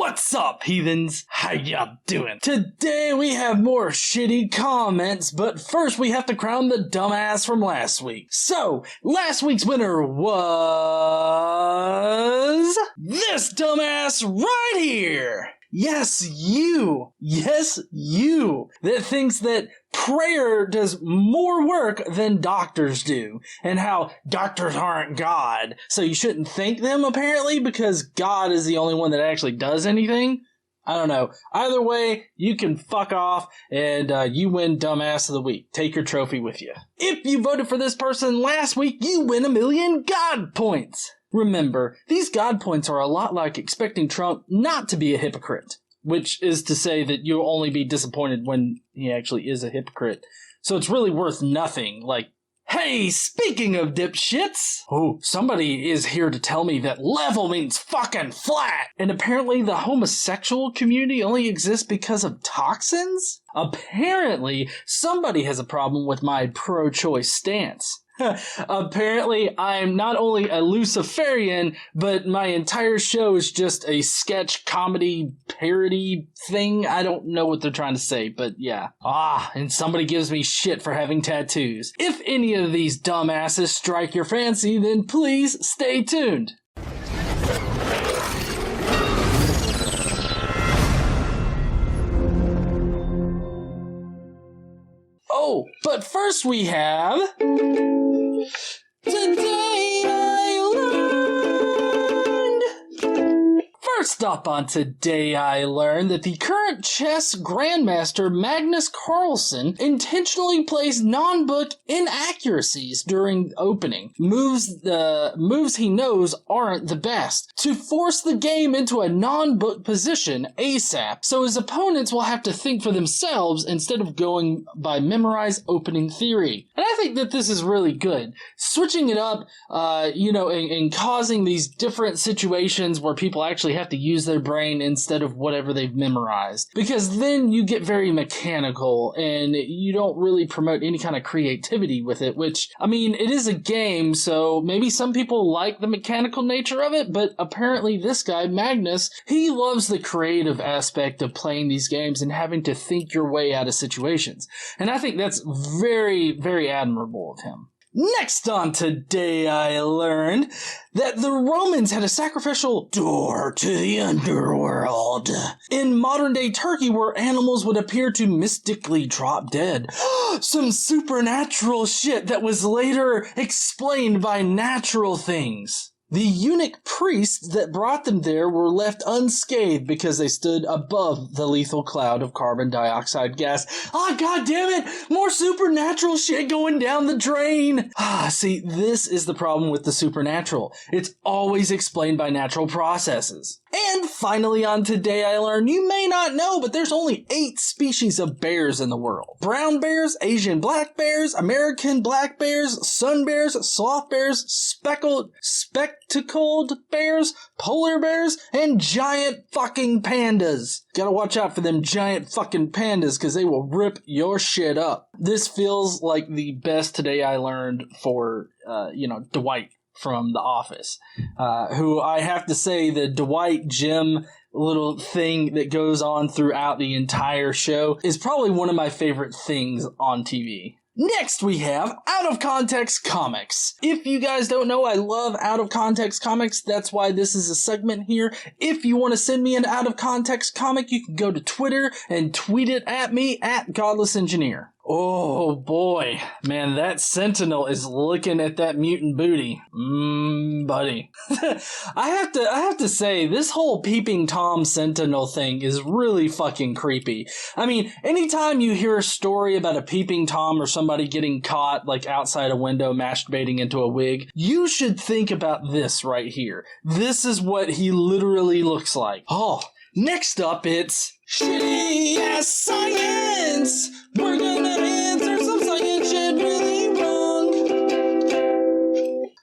What's up, heathens? How y'all doing? Today we have more shitty comments, but first we have to crown the dumbass from last week. So, last week's winner was... this dumbass right here! Yes, you! Yes, you! That thinks that prayer does more work than doctors do, and how doctors aren't God, so you shouldn't thank them, apparently, because God is the only one that actually does anything. I don't know. Either way, you can fuck off, and you win Dumbass of the Week. Take your trophy with you. If you voted for this person last week, you win 1,000,000 God points. Remember, these God points are a lot like expecting Trump not to be a hypocrite, which is to say that you'll only be disappointed when he actually is a hypocrite. So it's really worth nothing. Like, hey, speaking of dipshits, oh, somebody is here to tell me that level means fucking flat. And apparently the homosexual community only exists because of toxins? Apparently somebody has a problem with my pro-choice stance. Apparently, I'm not only a Luciferian, but my entire show is just a sketch comedy parody thing. I don't know what they're trying to say, but yeah. And somebody gives me shit for having tattoos. If any of these dumbasses strike your fancy, then please stay tuned. Oh, but first we have... Today I learned! First up on Today I Learned that the current chess grandmaster Magnus Carlsen intentionally plays non-book inaccuracies during opening. Moves he knows aren't the best, to force the game into a non-book position ASAP, so his opponents will have to think for themselves instead of going by memorized opening theory. And I think that this is really good. Switching it up, and causing these different situations where people actually have to use their brain instead of whatever they've memorized. Because then you get very mechanical and you don't really promote any kind of creativity with it, which, I mean, it is a game, so maybe some people like the mechanical nature of it, but apparently this guy, Magnus, he loves the creative aspect of playing these games and having to think your way out of situations. And I think that's very, very admirable of him. Next on Today I Learned that the Romans had a sacrificial door to the underworld in modern-day Turkey where animals would appear to mystically drop dead. Some supernatural shit that was later explained by natural things. The eunuch priests that brought them there were left unscathed because they stood above the lethal cloud of carbon dioxide gas. God damn it! More supernatural shit going down the drain! See, this is the problem with the supernatural. It's always explained by natural processes. And finally on Today I Learned, you may not know, but there's only 8 species of bears in the world. Brown bears, Asian black bears, American black bears, sun bears, sloth bears, spectacled bears, polar bears, and giant fucking pandas. Gotta watch out for them giant fucking pandas, because they will rip your shit up. This feels like the best Today I Learned for, Dwight from The Office, who I have to say the Dwight Jim little thing that goes on throughout the entire show is probably one of my favorite things on TV. Next we have Out of Context Comics. If you guys don't know, I love Out of Context Comics. That's why this is a segment here. If you want to send me an Out of Context comic, you can go to Twitter and tweet it at me at Godless Engineer. Oh boy, man, that Sentinel is looking at that mutant booty. Buddy. I have to say, this whole peeping Tom Sentinel thing is really fucking creepy. I mean, anytime you hear a story about a peeping Tom or somebody getting caught, like outside a window masturbating into a wig, you should think about this right here. This is what he literally looks like. Next up, it's shitty ass science! We're gonna answer some science shit really wrong!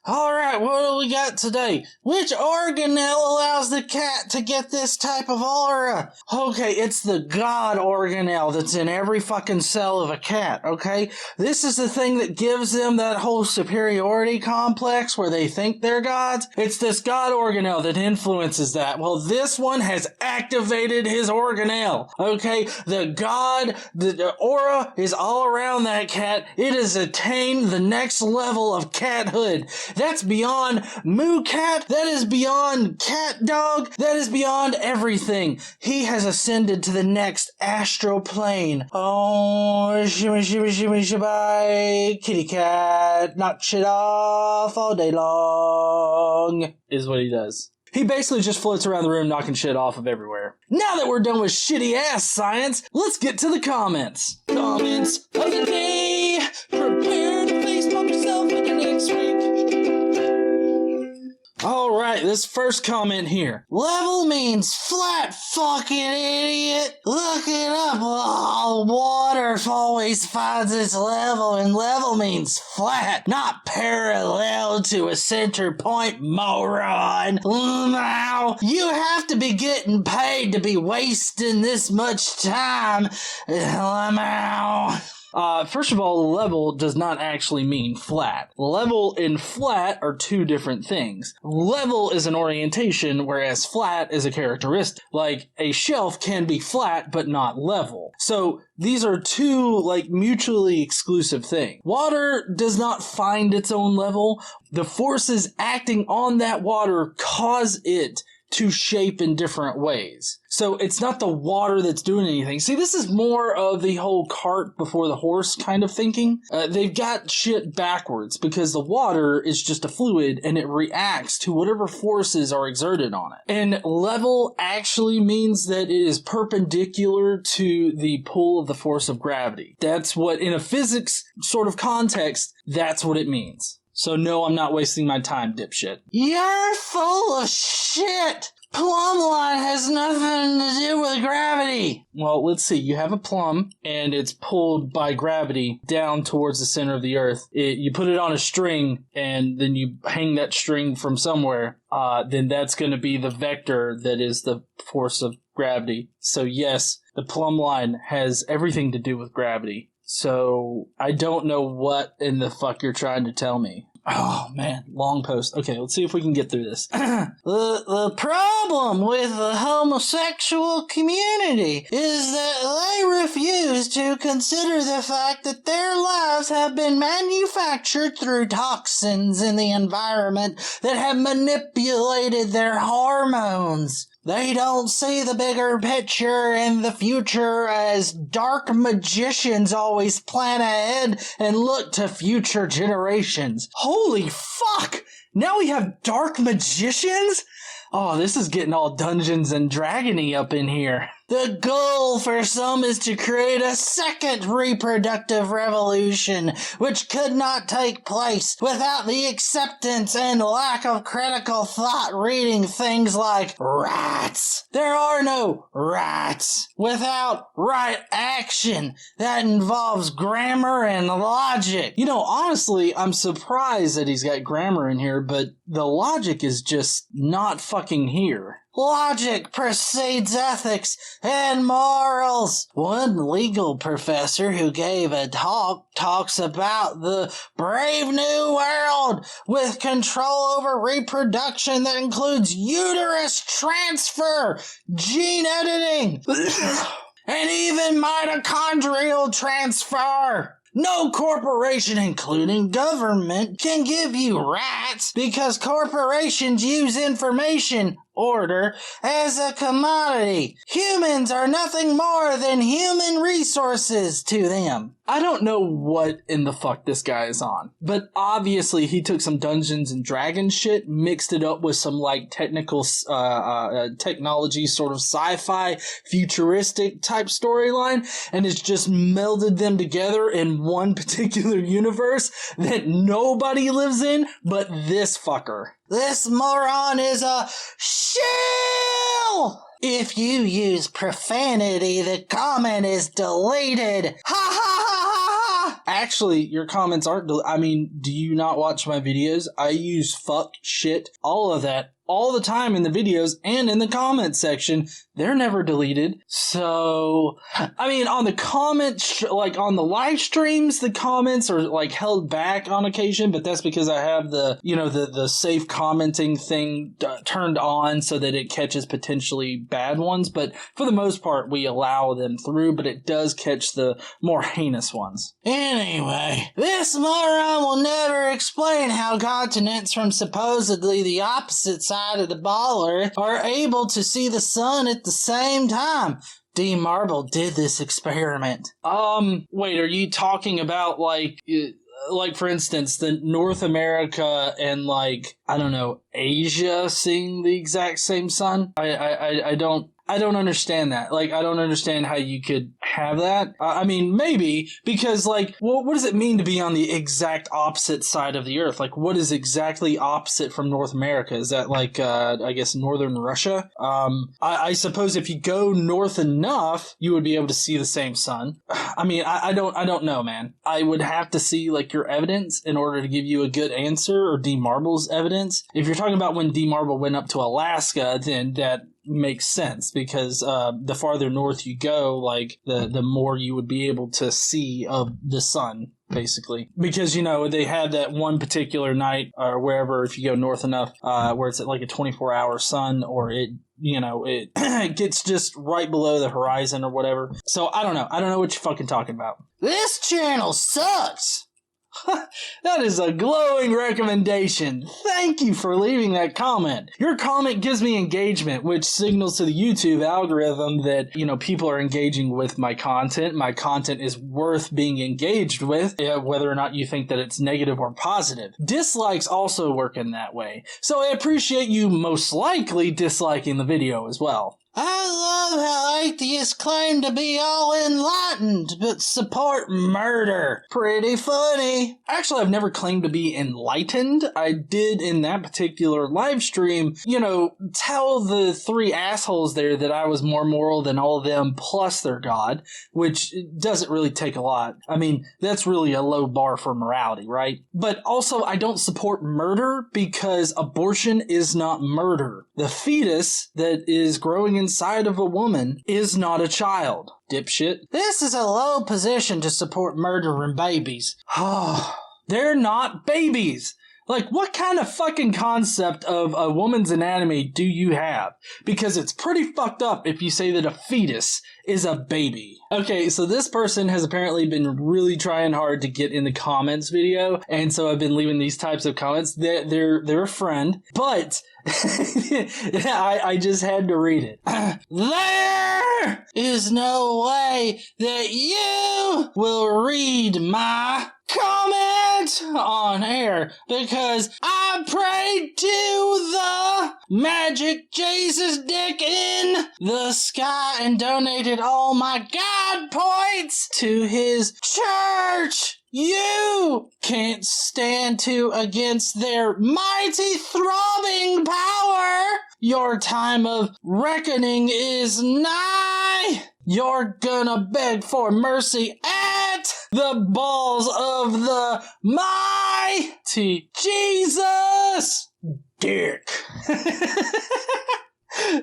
Alright, what do we got today? Which organelle allows the cat to get this type of aura? Okay, it's the God organelle that's in every fucking cell of a cat, okay? This is the thing that gives them that whole superiority complex where they think they're gods. It's this God organelle that influences that. Well, this one has activated his organelle, okay? The aura is all around that cat. It has attained the next level of cathood. That's beyond moo cat. That is beyond cat dog. That is beyond everything. He has ascended to the next astral plane. Oh, shimmy, shimmy, shimmy, shimmy, kitty cat, knock shit off all day long, is what he does. He basically just floats around the room knocking shit off of everywhere. Now that we're done with shitty ass science, let's get to the comments. Comments of the day. Prepare to face bump yourself in the next week. Alright, this first comment here. Level means flat, fucking idiot. Look it up. Oh, water always finds its level, and level means flat, not parallel to a center point, moron. Now, you have to be getting paid to be wasting this much time. Now. First of all, level does not actually mean flat. Level and flat are two different things. Level is an orientation, whereas flat is a characteristic. Like, a shelf can be flat, but not level. So, these are two, mutually exclusive things. Water does not find its own level. The forces acting on that water cause it to shape in different ways. So it's not the water that's doing anything. See, this is more of the whole cart before the horse kind of thinking. They've got shit backwards because the water is just a fluid and it reacts to whatever forces are exerted on it. And level actually means that it is perpendicular to the pull of the force of gravity. That's what, in a physics sort of context, that's what it means. So no, I'm not wasting my time, dipshit. You're full of shit! Plumb line has nothing to do with gravity! Well, let's see. You have a plum, and it's pulled by gravity down towards the center of the earth. You put it on a string, and then you hang that string from somewhere. Then that's going to be the vector that is the force of gravity. So yes, the plumb line has everything to do with gravity. So, I don't know what in the fuck you're trying to tell me. Oh, man. Long post. Okay, let's see if we can get through this. The problem with the homosexual community is that they refuse to consider the fact that their lives have been manufactured through toxins in the environment that have manipulated their hormones. They don't see the bigger picture and the future as dark magicians always plan ahead and look to future generations. Holy fuck! Now we have dark magicians? Oh, this is getting all Dungeons and Dragony up in here. The goal for some is to create a second reproductive revolution, which could not take place without the acceptance and lack of critical thought reading things like rats. There are no rats without right action that involves grammar and logic. You know, honestly, I'm surprised that he's got grammar in here, but the logic is just not fucking here. Logic precedes ethics and morals. One legal professor who gave a talk talks about the brave new world with control over reproduction that includes uterus transfer, gene editing, and even mitochondrial transfer. No corporation, including government, can give you rats because corporations use information, order, as a commodity. Humans are nothing more than human resources to them. I don't know what in the fuck this guy is on, but obviously he took some Dungeons and Dragons shit, mixed it up with some technical technology, sort of sci-fi, futuristic type storyline, and has just melded them together in one particular universe that nobody lives in but this fucker. This moron is a shill! If you use profanity, the comment is deleted. Ha ha ha ha ha! Actually, your comments aren't, I mean, do you not watch my videos? I use fuck, shit, all of that all the time in the videos and in the comment section. They're never deleted. So, I mean, on the comments, like on the live streams, the comments are like held back on occasion, but that's because I have the, you know, the safe commenting thing turned on so that it catches potentially bad ones. But for the most part, we allow them through, but it does catch the more heinous ones. Anyway, this moron will never explain how continents from supposedly the opposite side of the ball are able to see the sun at the same time. D. Marble did this experiment. Wait, are you talking about like for instance, the North America and like, I don't know, Asia seeing the exact same sun? I don't understand that. Like, I don't understand how you could have that. I mean, maybe, because, like, what does it mean to be on the exact opposite side of the Earth? Like, what is exactly opposite from North America? Is that, like, I guess, northern Russia? I suppose if you go north enough, you would be able to see the same sun. I mean, I don't know, man. I would have to see, like, your evidence in order to give you a good answer, or D. Marble's evidence. If you're talking about when D. Marble went up to Alaska, then that makes sense, because the farther north you go, like the more you would be able to see of the sun, basically, because, you know, they had that one particular night or wherever, if you go north enough, where it's at like a 24-hour sun, or it, you know, it gets just right below the horizon or whatever. So I don't know what you're fucking talking about. This channel sucks. That is a glowing recommendation. Thank you for leaving that comment. Your comment gives me engagement, which signals to the YouTube algorithm that, you know, people are engaging with my content. My content is worth being engaged with, whether or not you think that it's negative or positive. Dislikes also work in that way. So I appreciate you most likely disliking the video as well. I love how atheists claim to be all enlightened, but support murder. Pretty funny. Actually, I've never claimed to be enlightened. I did, in that particular live stream, you know, tell the three assholes there that I was more moral than all of them plus their God, which doesn't really take a lot. I mean, that's really a low bar for morality, right? But also, I don't support murder because abortion is not murder. The fetus that is growing inside of a woman is not a child. Dipshit. This is a low position to support murdering babies. They're not babies. Like, what kind of fucking concept of a woman's anatomy do you have? Because it's pretty fucked up if you say that a fetus is a baby. Okay, so this person has apparently been really trying hard to get in the comments video, and so I've been leaving these types of comments. They're a friend, but I just had to read it. There is no way that you will read my comment on air, because I prayed to the magic Jesus dick in the sky and donated all my God points to his church. You can't stand against their mighty throbbing power. Your time of reckoning is nigh. You're gonna beg for mercy at the balls of the mighty Jesus dick.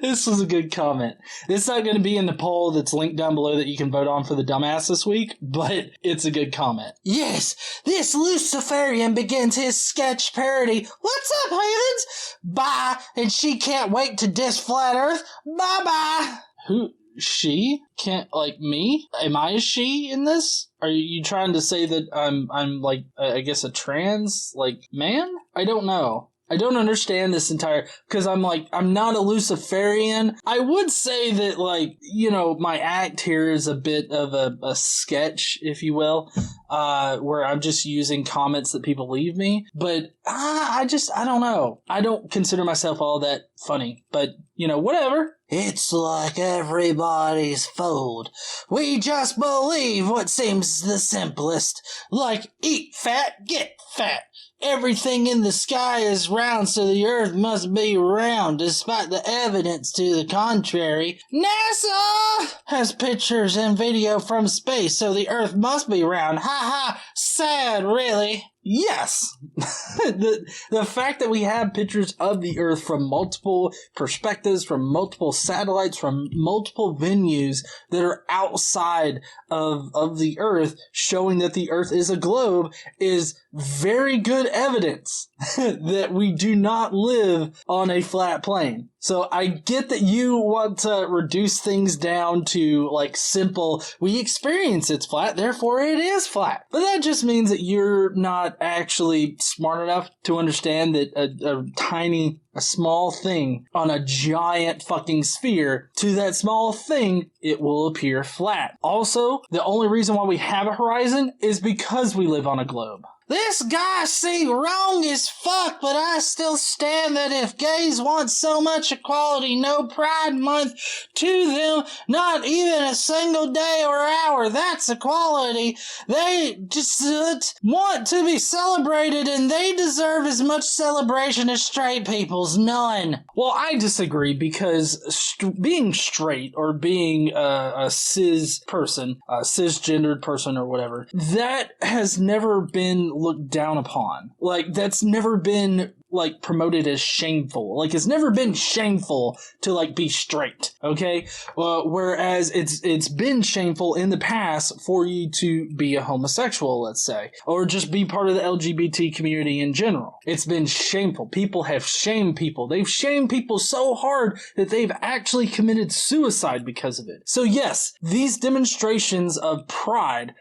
This was a good comment. It's not going to be in the poll that's linked down below that you can vote on for the dumbass this week, but it's a good comment. Yes, this Luciferian begins his sketch parody. What's up, heathens? Bye, and she can't wait to diss Flat Earth. Bye-bye. Who? She? Can't, like, me? Am I a she in this? Are you trying to say that I'm like, I guess a trans, like, man? I don't know. I don't understand this entire, because I'm not a Luciferian. I would say that, like, you know, my act here is a bit of a sketch, if you will, where I'm just using comments that people leave me. But I don't know. I don't consider myself all that funny, but, you know, whatever. It's like everybody's fooled. We just believe what seems the simplest. Like, eat fat, get fat. everything in the sky is round, so the Earth must be round, despite the evidence to the contrary. NASA has pictures and video from space, so the Earth must be round. Ha ha, sad, really. Yes, the fact that we have pictures of the Earth from multiple perspectives, from multiple satellites, from multiple venues that are outside of the Earth, showing that the Earth is a globe, is very good evidence that we do not live on a flat plane. So I get that you want to reduce things down to like simple, we experience it's flat, therefore it is flat. But that just means that you're not actually smart enough to understand that a small thing on a giant fucking sphere, to that small thing, it will appear flat. Also, the only reason why we have a horizon is because we live on a globe. This guy see wrong as fuck, but I still stand that if gays want so much equality, no Pride Month to them, not even a single day or hour, that's equality. They just want to be celebrated, and they deserve as much celebration as straight people's. None. Well, I disagree, because being straight or being a cis person, a cisgendered person or whatever, that has never been looked down upon. Like, that's never been like promoted as shameful. Like, it's never been shameful to like be straight, okay? Whereas it's been shameful in the past for you to be a homosexual, let's say, or just be part of the LGBT community in general. It's been shameful. People have shamed people. They've shamed people so hard that they've actually committed suicide because of it. So yes, these demonstrations of pride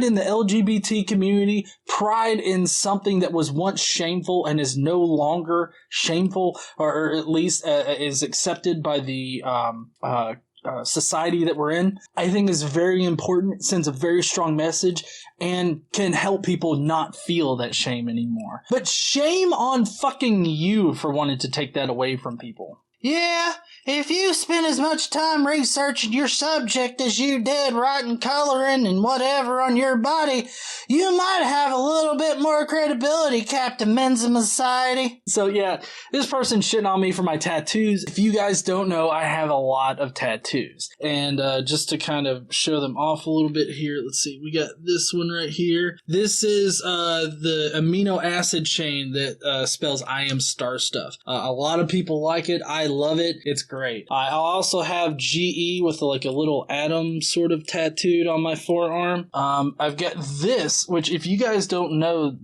in the LGBT community, pride in something that was once shameful and is no longer shameful, or at least is accepted by the society that we're in, I think is very important. It sends a very strong message and can help people not feel that shame anymore. But shame on fucking you for wanting to take that away from people. Yeah, if you spend as much time researching your subject as you did writing, coloring, and whatever on your body, you might have a little bit more credibility, Captain Mensa Society. So yeah, this person's shitting on me for my tattoos. If you guys don't know, I have a lot of tattoos. And just to kind of show them off a little bit here, let's see, we got this one right here. This is the amino acid chain that spells I am star stuff. A lot of people like it. I love it. It's great. I also have GE with like a little atom sort of tattooed on my forearm. I've got this, which if you guys don't know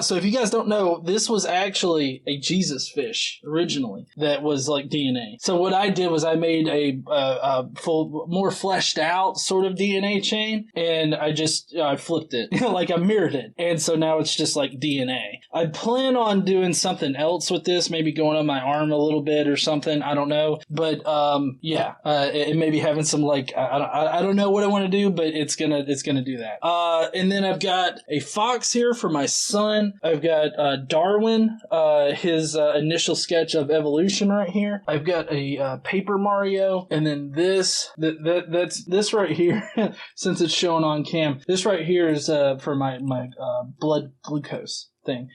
so if you guys don't know, this was actually a Jesus fish originally that was like DNA. So what I did was I made a full, more fleshed out sort of DNA chain, and I flipped it, like I mirrored it. And so now it's just like DNA. I plan on doing something else with this, maybe going on my arm a little bit or something. I don't know. But it may be having some like, I don't know what I want to do, but it's gonna do that. And then I've got a fox here for my son. I've got Darwin, his initial sketch of evolution right here. I've got a Paper Mario, and then that's this right here. Since it's shown on cam, this right here is for my blood glucose thing.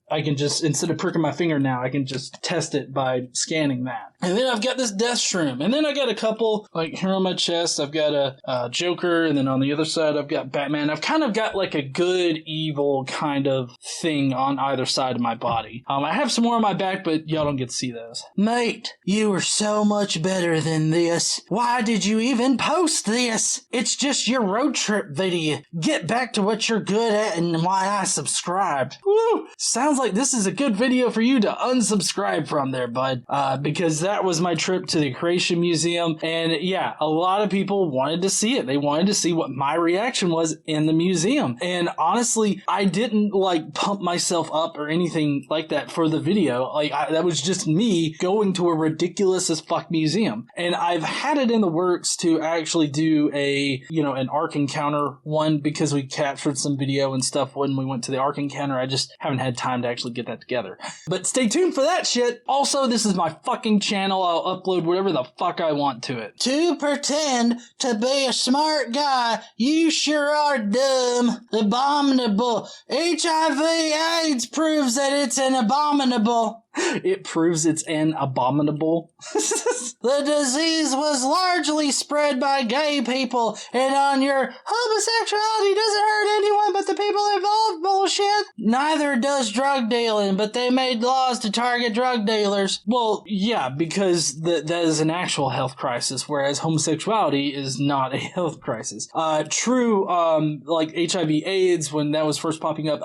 I can just, instead of pricking my finger now, I can just test it by scanning that. And then I've got this death shroom. And then I got a couple, like here on my chest, I've got a Joker, and then on the other side, I've got Batman. I've kind of got like a good, evil kind of thing on either side of my body. I have some more on my back, but y'all don't get to see those. Mate, you are so much better than this. Why did you even post this? It's just your road trip video. Get back to what you're good at and why I subscribed. Woo! Sounds like this is a good video for you to unsubscribe from there, bud. Because that was my trip to the Creation Museum. And yeah, a lot of people wanted to see it. They wanted to see what my reaction was in the museum. And honestly, I didn't like pump myself up or anything like that for the video. Like that was just me going to a ridiculous as fuck museum. And I've had it in the works to actually do an Ark Encounter one, because we captured some video and stuff when we went to the Ark Encounter. I just haven't had time to actually get that together. But stay tuned for that shit. Also, this is my fucking channel. I'll upload whatever the fuck I want to it. To pretend to be a smart guy, you sure are dumb. Abominable. HIV/AIDS proves that it's an abominable. It proves it's an abominable. The disease was largely spread by gay people, and on your homosexuality doesn't hurt anyone but the people involved bullshit. Neither does drug dealing, but they made laws to target drug dealers. Well, yeah, because that is an actual health crisis, whereas homosexuality is not a health crisis. True, like HIV/AIDS, when that was first popping up,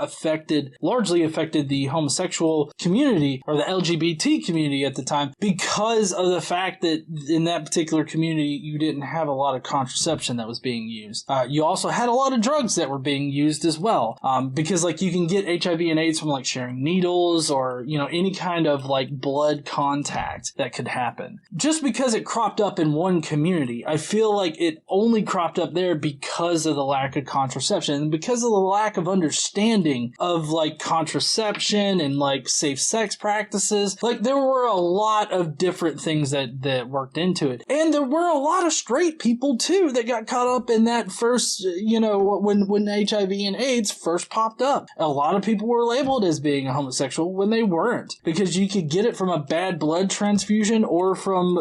largely affected the homosexual community, or the LGBT community at the time, because of the fact that in that particular community you didn't have a lot of contraception that was being used. You also had a lot of drugs that were being used as well, because like you can get HIV and AIDS from like sharing needles or any kind of like blood contact that could happen. Just because it cropped up in one community, I feel like it only cropped up there because of the lack of contraception and because of the lack of understanding of like contraception and like safe sex practices. Like there were a lot of different things that worked into it. And there were a lot of straight people too that got caught up in that first, when HIV and AIDS first popped up. A lot of people were labeled as being a homosexual when they weren't, because you could get it from a bad blood transfusion or from,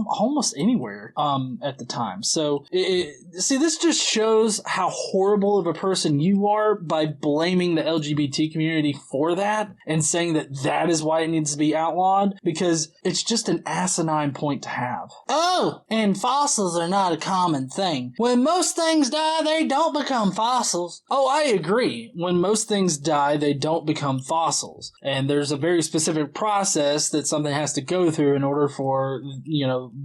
almost anywhere at the time. So see, this just shows how horrible of a person you are by blaming the LGBT community for that and saying that is why it needs to be outlawed, because it's just an asinine point to have. Oh, and fossils are not a common thing. When most things die, they don't become fossils. Oh, I agree. When most things die, they don't become fossils. And there's a very specific process that something has to go through in order for,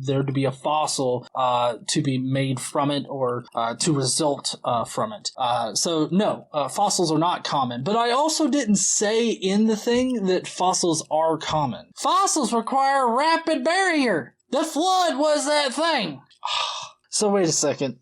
there to be a fossil to be made from it or to result from it. So no, fossils are not common. But I also didn't say in the thing that fossils are common. Fossils require a rapid barrier. The flood was that thing. So wait a second.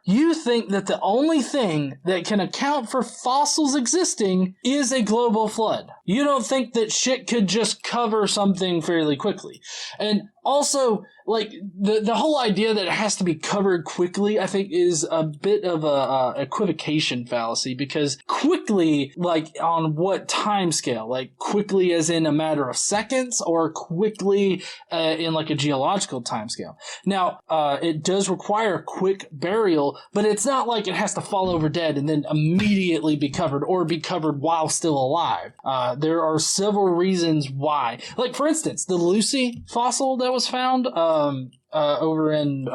You think that the only thing that can account for fossils existing is a global flood. You don't think that shit could just cover something fairly quickly. And also, like, the whole idea that it has to be covered quickly, I think, is a bit of a equivocation fallacy, because quickly, like, on what time scale? Like, quickly as in a matter of seconds, or quickly in, like, a geological time scale? Now, it does require a quick burial, but it's not like it has to fall over dead and then immediately be covered, or be covered while still alive. There are several reasons why. Like, for instance, the Lucy fossil that was found over in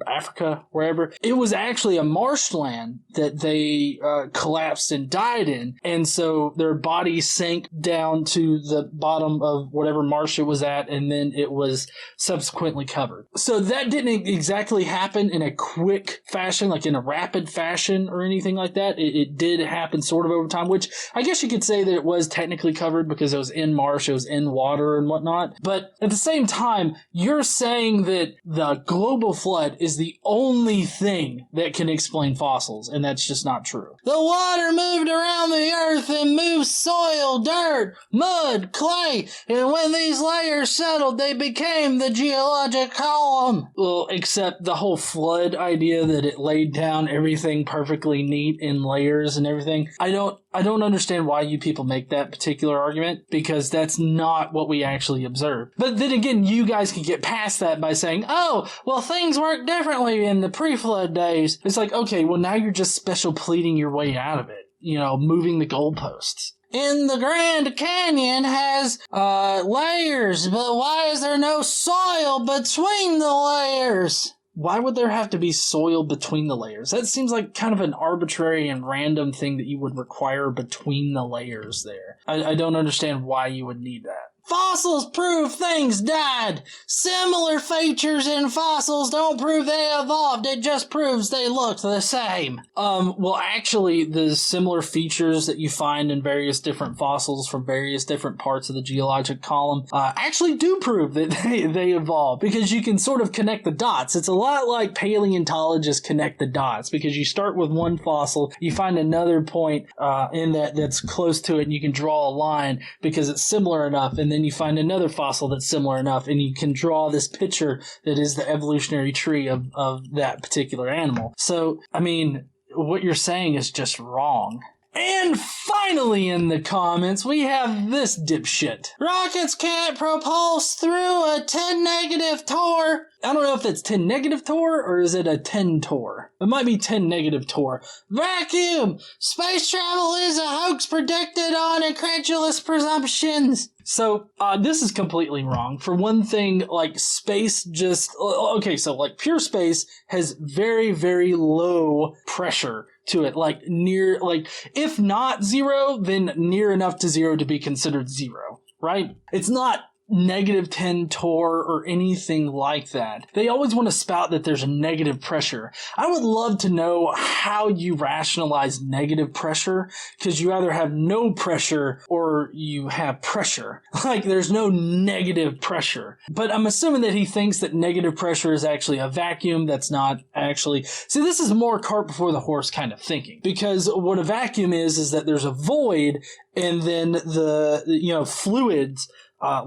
Africa, wherever, it was actually a marshland that they collapsed and died in, and so their body sank down to the bottom of whatever marsh it was at, and then it was subsequently covered. So that didn't exactly happen in a quick fashion, like in a rapid fashion or anything like that. It did happen sort of over time, which I guess you could say that it was technically covered because it was in marsh, it was in water and whatnot. But at the same time, you're saying that the global flood is the only thing that can explain fossils, and that's just not true. The water moved around the earth and moved soil, dirt, mud, clay, and when these layers settled, they became the geologic column. Well, except the whole flood idea that it laid down everything perfectly neat in layers and everything. I don't understand why you people make that particular argument, because that's not what we actually observed. But then again, you guys can get past that by saying, oh, well, things work differently in the pre-flood days. It's like, okay, well, now you're just special pleading your way out of it, moving the goalposts. In the Grand Canyon has layers, but why is there no soil between the layers? Why would there have to be soil between the layers? That seems like kind of an arbitrary and random thing that you would require between the layers there. I don't understand why you would need that. Fossils prove things died. Similar features in fossils don't prove they evolved. It just proves they look the same. Well, actually, the similar features that you find in various different fossils from various different parts of the geologic column actually do prove that they evolved, because you can sort of connect the dots. It's a lot like paleontologists connect the dots, because you start with one fossil, you find another point in that's close to it, and you can draw a line because it's similar enough, and then you find another fossil that's similar enough, and you can draw this picture that is the evolutionary tree of that particular animal. So, I mean, what you're saying is just wrong. And finally in the comments, we have this dipshit. Rockets can't propulse through a 10 negative torr. I don't know if that's 10 negative torr or is it a 10 torr. It might be 10 negative torr. Vacuum! Space travel is a hoax predicted on incredulous presumptions. So, this is completely wrong. For one thing, like, space just... Okay, so, like, pure space has very, very low pressure to it. Like, near... Like, if not zero, then near enough to zero to be considered zero, right? It's not negative 10 torr or anything like that. They always want to spout that there's a negative pressure. I would love to know how you rationalize negative pressure, because you either have no pressure or you have pressure. Like, there's no negative pressure. But I'm assuming that he thinks that negative pressure is actually a vacuum. That's not actually... See, this is more cart before the horse kind of thinking, because what a vacuum is that there's a void, and then the fluids,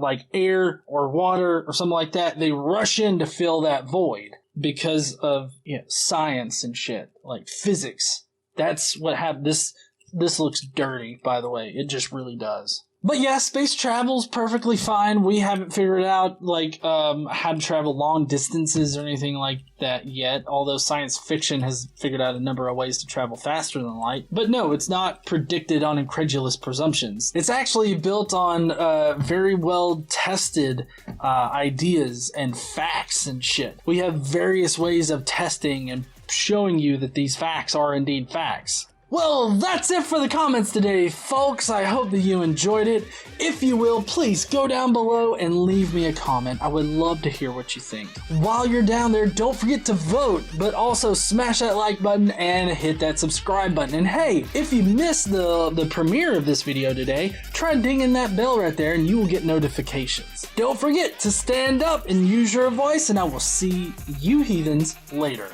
like air or water or something like that, they rush in to fill that void because of science and shit, like physics. That's what happened. This looks dirty, by the way. It just really does. But yeah, space travel's perfectly fine. We haven't figured out, like, how to travel long distances or anything like that yet, although science fiction has figured out a number of ways to travel faster than light. But no, it's not predicted on incredulous presumptions. It's actually built on very well-tested ideas and facts and shit. We have various ways of testing and showing you that these facts are indeed facts. Well, that's it for the comments today, folks. I hope that you enjoyed it. If you will, please go down below and leave me a comment. I would love to hear what you think. While you're down there, don't forget to vote, but also smash that like button and hit that subscribe button. And hey, if you missed the premiere of this video today, try dinging that bell right there and you will get notifications. Don't forget to stand up and use your voice, and I will see you heathens later.